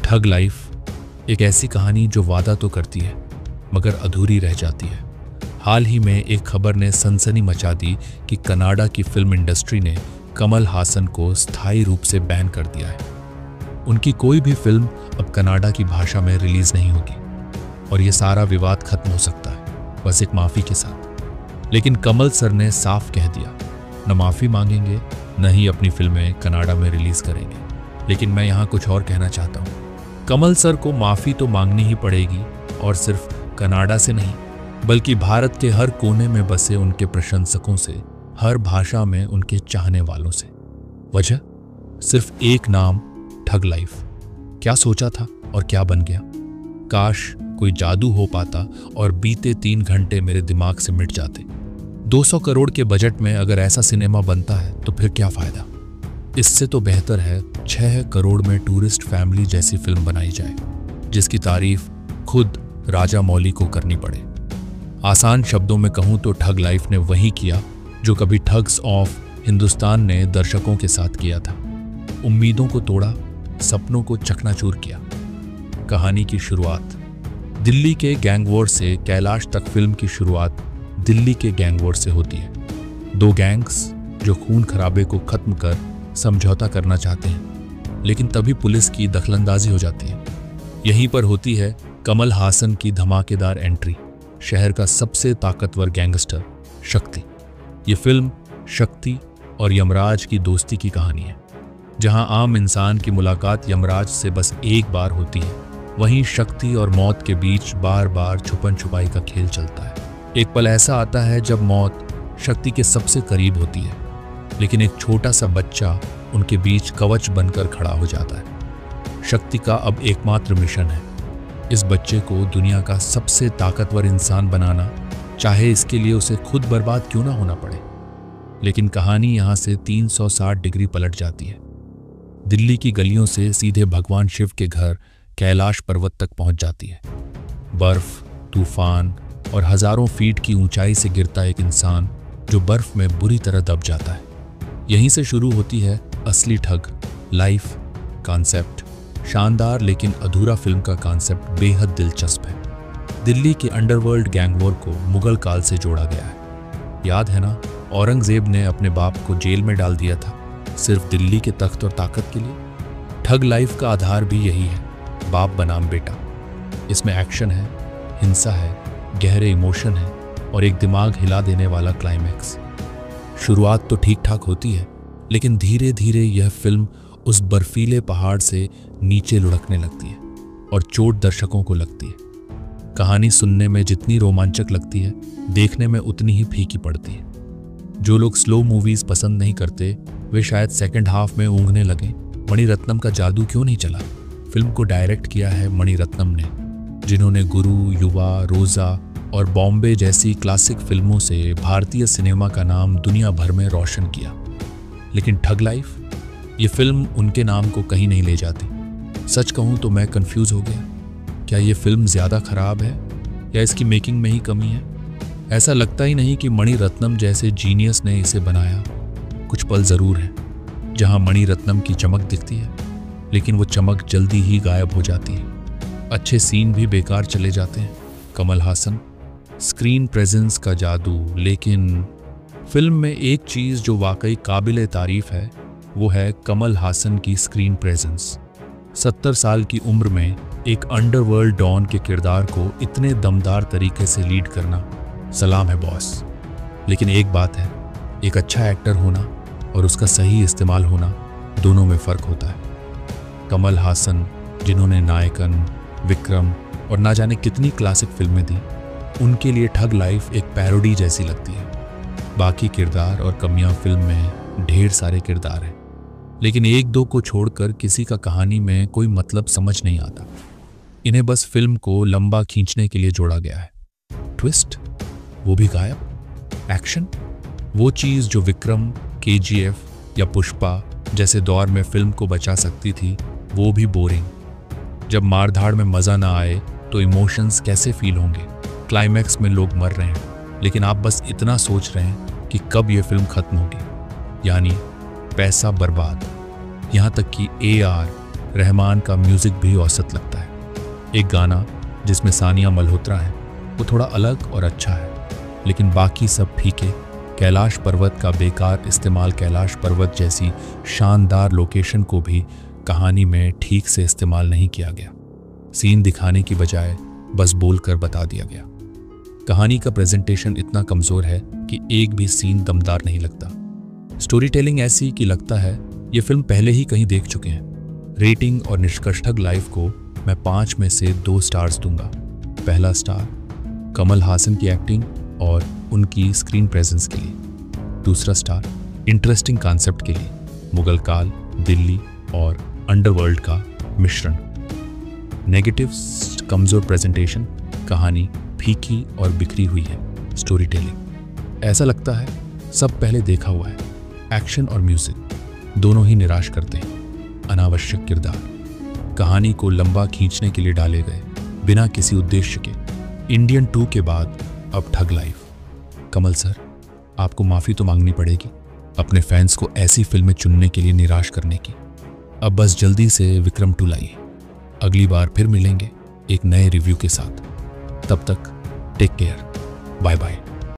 Thug life एक ऐसी कहानी जो वादा तो करती है मगर अधूरी रह जाती है। हाल ही में एक खबर ने सनसनी मचा दी कि कनाडा की फिल्म इंडस्ट्री ने कमल हासन को स्थायी रूप से बैन कर दिया है। उनकी कोई भी फिल्म अब कनाडा की भाषा में रिलीज नहीं होगी और ये सारा विवाद खत्म हो सकता है बस एक माफी के साथ। लेकिन कमल सर ने साफ कह दिया, न माफी मांगेंगे न ही अपनी फिल्में कनाडा में रिलीज करेंगे। लेकिन मैं यहाँ कुछ और कहना चाहता हूँ। कमल सर को माफी तो मांगनी ही पड़ेगी और सिर्फ कनाडा से नहीं बल्कि भारत के हर कोने में बसे उनके प्रशंसकों से, हर भाषा में उनके चाहने वालों से। वजह सिर्फ एक नाम, ठग लाइफ। क्या सोचा था और क्या बन गया। काश कोई जादू हो पाता और बीते 3 घंटे मेरे दिमाग से मिट जाते। 200 करोड़ के बजट में अगर ऐसा सिनेमा बनता है तो फिर क्या फायदा। इससे तो बेहतर है 6 करोड़ में टूरिस्ट फैमिली जैसी फिल्म बनाई जाए जिसकी तारीफ खुद राजा मौली को करनी पड़े। आसान शब्दों में कहूं तो ठग लाइफ ने वही किया जो कभी ठग्स ऑफ हिंदुस्तान ने दर्शकों के साथ किया था। उम्मीदों को तोड़ा, सपनों को चकनाचूर किया। कहानी की शुरुआत दिल्ली के गैंगवॉर से कैलाश तक। फिल्म की शुरुआत दिल्ली के गैंगवॉर से होती है। 2 गैंग्स जो खून खराबे को खत्म कर समझौता करना चाहते हैं, लेकिन तभी पुलिस की दखलंदाजी हो जाती है। यहीं पर होती है कमल हासन की धमाकेदार एंट्री, शहर का सबसे ताकतवर गैंगस्टर शक्ति। ये फिल्म शक्ति और यमराज की दोस्ती की कहानी है। जहां आम इंसान की मुलाकात यमराज से बस एक बार होती है, वहीं शक्ति और मौत के बीच बार बार छुपन छुपाई का खेल चलता है। एक पल ऐसा आता है जब मौत शक्ति के सबसे करीब होती है, लेकिन एक छोटा सा बच्चा उनके बीच कवच बनकर खड़ा हो जाता है। शक्ति का अब एकमात्र मिशन है इस बच्चे को दुनिया का सबसे ताकतवर इंसान बनाना, चाहे इसके लिए उसे खुद बर्बाद क्यों ना होना पड़े। लेकिन कहानी यहां से 360 डिग्री पलट जाती है। दिल्ली की गलियों से सीधे भगवान शिव के घर कैलाश पर्वत तक पहुंच जाती है। बर्फ, तूफान और हजारों फीट की ऊंचाई से गिरता एक इंसान जो बर्फ में बुरी तरह दब जाता है। यहीं से शुरू होती है असली ठग लाइफ कॉन्सेप्ट। शानदार लेकिन अधूरा फिल्म का कॉन्सेप्ट बेहद दिलचस्प है। दिल्ली के अंडरवर्ल्ड गैंगवॉर को मुगल काल से जोड़ा गया है। याद है ना, औरंगजेब ने अपने बाप को जेल में डाल दिया था सिर्फ दिल्ली के तख्त और ताकत के लिए। ठग लाइफ का आधार भी यही है, बाप बनाम बेटा। इसमें एक्शन है, हिंसा है, गहरे इमोशन है और एक दिमाग हिला देने वाला क्लाइमैक्स। शुरुआत तो ठीक ठाक होती है, लेकिन धीरे धीरे यह फिल्म उस बर्फीले पहाड़ से नीचे लुढ़कने लगती है और चोट दर्शकों को लगती है। कहानी सुनने में जितनी रोमांचक लगती है, देखने में उतनी ही फीकी पड़ती है। जो लोग स्लो मूवीज पसंद नहीं करते वे शायद सेकंड हाफ में ऊँघने लगे। मणिरत्नम का जादू क्यों नहीं चला। फिल्म को डायरेक्ट किया है मणिरत्नम ने, जिन्होंने गुरु, युवा, रोजा और बॉम्बे जैसी क्लासिक फिल्मों से भारतीय सिनेमा का नाम दुनिया भर में रोशन किया। लेकिन ठग लाइफ, ये फिल्म उनके नाम को कहीं नहीं ले जाती। सच कहूं तो मैं कंफ्यूज हो गया। क्या ये फिल्म ज़्यादा खराब है या इसकी मेकिंग में ही कमी है। ऐसा लगता ही नहीं कि मणिरत्नम जैसे जीनियस ने इसे बनाया। कुछ पल ज़रूर है जहां मणिरत्नम की चमक दिखती है, लेकिन वो चमक जल्दी ही गायब हो जाती है। अच्छे सीन भी बेकार चले जाते हैं। कमल हासन, स्क्रीन प्रेजेंस का जादू। लेकिन फिल्म में एक चीज़ जो वाकई काबिल तारीफ है वो है कमल हासन की स्क्रीन प्रेजेंस। 70 साल की उम्र में एक अंडरवर्ल्ड डॉन के किरदार को इतने दमदार तरीके से लीड करना, सलाम है बॉस। लेकिन एक बात है, एक अच्छा एक्टर होना और उसका सही इस्तेमाल होना, दोनों में फ़र्क होता है। कमल हासन, जिन्होंने नायकन, विक्रम और ना जाने कितनी क्लासिक फिल्में दी, उनके लिए ठग लाइफ एक पैरोडी जैसी लगती है। बाकी किरदार और कमियां फिल्म में ढेर सारे किरदार हैं, लेकिन 1-2 को छोड़कर किसी का कहानी में कोई मतलब समझ नहीं आता। इन्हें बस फिल्म को लंबा खींचने के लिए जोड़ा गया है। ट्विस्ट, वो भी गायब। एक्शन, वो चीज़ जो विक्रम, KGF या पुष्पा जैसे दौर में फिल्म को बचा सकती थी, वो भी बोरिंग। जब मारधाड़ में मज़ा ना आए तो इमोशंस कैसे फील होंगे। क्लाइमैक्स में लोग मर रहे हैं, लेकिन आप बस इतना सोच रहे हैं कि कब ये फिल्म खत्म होगी। यानी पैसा बर्बाद। यहाँ तक कि AR रहमान का म्यूजिक भी औसत लगता है। एक गाना जिसमें सानिया मल्होत्रा है वो थोड़ा अलग और अच्छा है, लेकिन बाकी सब फीके। कैलाश पर्वत का बेकार इस्तेमाल, कैलाश पर्वत जैसी शानदार लोकेशन को भी कहानी में ठीक से इस्तेमाल नहीं किया गया। सीन दिखाने की बजाय बस बोलकर बता दिया गया। कहानी का प्रेजेंटेशन इतना कमजोर है कि एक भी सीन दमदार नहीं लगता। स्टोरी टेलिंग ऐसी कि लगता है ये फिल्म पहले ही कहीं देख चुके हैं। रेटिंग और निष्कर्षक लाइफ को मैं 5 में से 2 स्टार्स दूंगा। पहला स्टार कमल हासन की एक्टिंग और उनकी स्क्रीन प्रेजेंस के लिए। दूसरा स्टार इंटरेस्टिंग कॉन्सेप्ट के लिए, मुगल काल, दिल्ली और अंडरवर्ल्ड का मिश्रण। नेगेटिव कमजोर प्रेजेंटेशन, कहानी फीकी और बिखरी हुई है। स्टोरी टेलिंग ऐसा लगता है सब पहले देखा हुआ है। एक्शन और म्यूजिक दोनों ही निराश करते हैं। अनावश्यक किरदार, कहानी को लंबा खींचने के लिए डाले गए बिना किसी उद्देश्य के। इंडियन 2 के बाद अब ठग लाइफ। कमल सर, आपको माफी तो मांगनी पड़ेगी अपने फैंस को ऐसी फिल्में चुनने के लिए निराश करने की। अब बस जल्दी से विक्रम 2 लाइए। अगली बार फिर मिलेंगे एक नए रिव्यू के साथ। तब तक टेक केयर, बाय बाय।